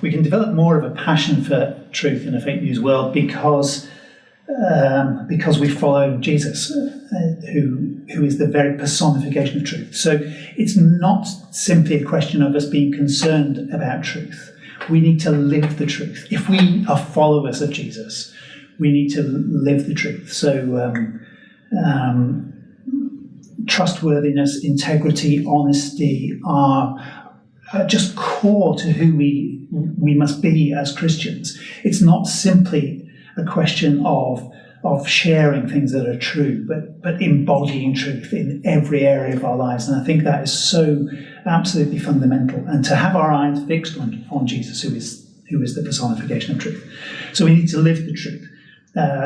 We can develop more of a passion for truth in a fake news world because we follow Jesus, who is the very personification of truth. So it's not simply a question of us being concerned about truth. We need to live the truth. If we are followers of Jesus, we need to live the truth. So trustworthiness, integrity, honesty are just core to who we must be as Christians. It's not simply a question of sharing things that are true, but embodying truth in every area of our lives. And I think that is so absolutely fundamental. And to have our eyes fixed on Jesus, who is the personification of truth. So we need to live the truth.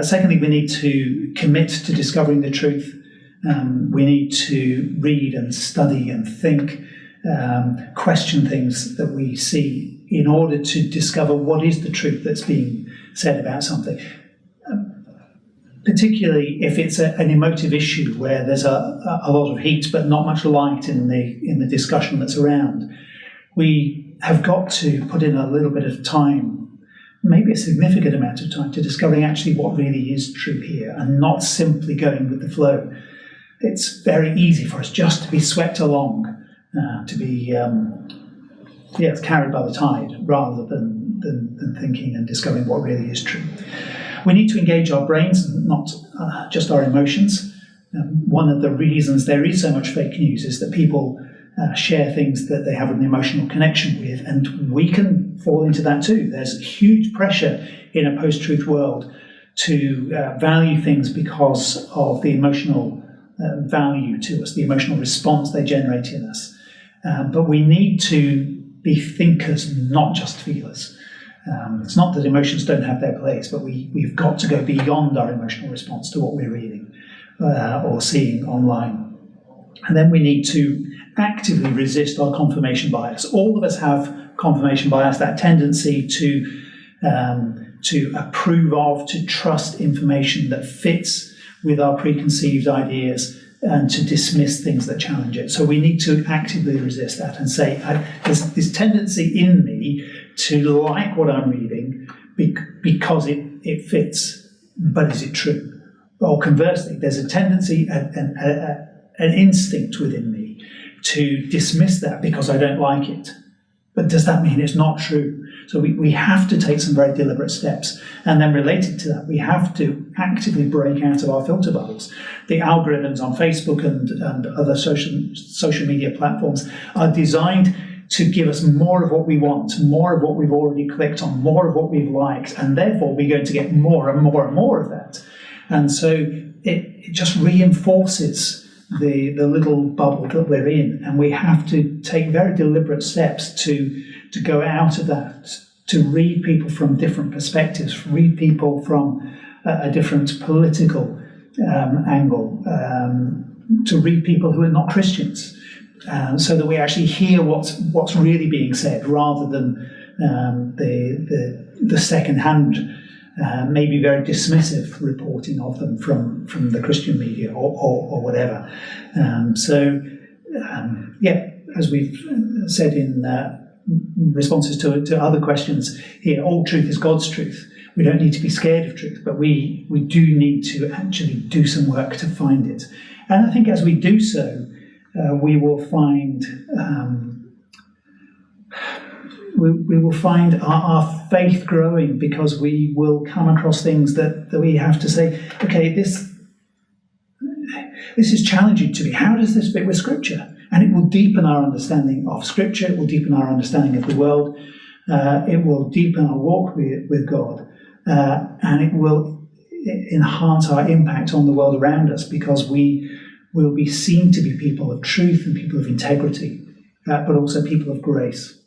Secondly, we need to commit to discovering the truth. We need to read and study and think, question things that we see in order to discover what is the truth that's being said about something. Particularly if it's an emotive issue where there's a lot of heat but not much light in the discussion that's around. We have got to put in a little bit of time, maybe a significant amount of time, to discovering actually what really is true here and not simply going with the flow. It's very easy for us just to be swept along, to be carried by the tide rather than thinking and discovering what really is true. We need to engage our brains, not just our emotions. One of the reasons there is so much fake news is that people share things that they have an emotional connection with, and we can fall into that too. There's huge pressure in a post-truth world to value things because of the emotional value to us, the emotional response they generate in us. But we need to be thinkers, not just feelers. It's not that emotions don't have their place, but we've got to go beyond our emotional response to what we're reading or seeing online. And then we need to actively resist our confirmation bias. All of us have confirmation bias, that tendency to approve of, to trust information that fits with our preconceived ideas and to dismiss things that challenge it. So we need to actively resist that and say, there's this tendency in me to like what I'm reading because it fits, but is it true? Or conversely, there's a tendency, an instinct within me to dismiss that because I don't like it. But does that mean it's not true? So we have to take some very deliberate steps. And then related to that, we have to actively break out of our filter bubbles. The algorithms on Facebook and other social media platforms are designed to give us more of what we want, more of what we've already clicked on, more of what we've liked, and therefore we're going to get more and more and more of that. And so it just reinforces the little bubble that we're in, and we have to take very deliberate steps to go out of that, to read people from different perspectives, read people from a different political angle, to read people who are not Christians, so that we actually hear what's really being said rather than the second-hand, maybe very dismissive reporting of them from the Christian media or whatever. As we've said in responses to other questions here, all truth is God's truth. We don't need to be scared of truth, but we do need to actually do some work to find it. And I think as we do so, we will find our faith growing, because we will come across things that we have to say, okay, this is challenging to me. How does this fit with Scripture? And it will deepen our understanding of Scripture. It will deepen our understanding of the world. It will deepen our walk with God. And it will enhance our impact on the world around us, because we will be seen to be people of truth and people of integrity, but also people of grace.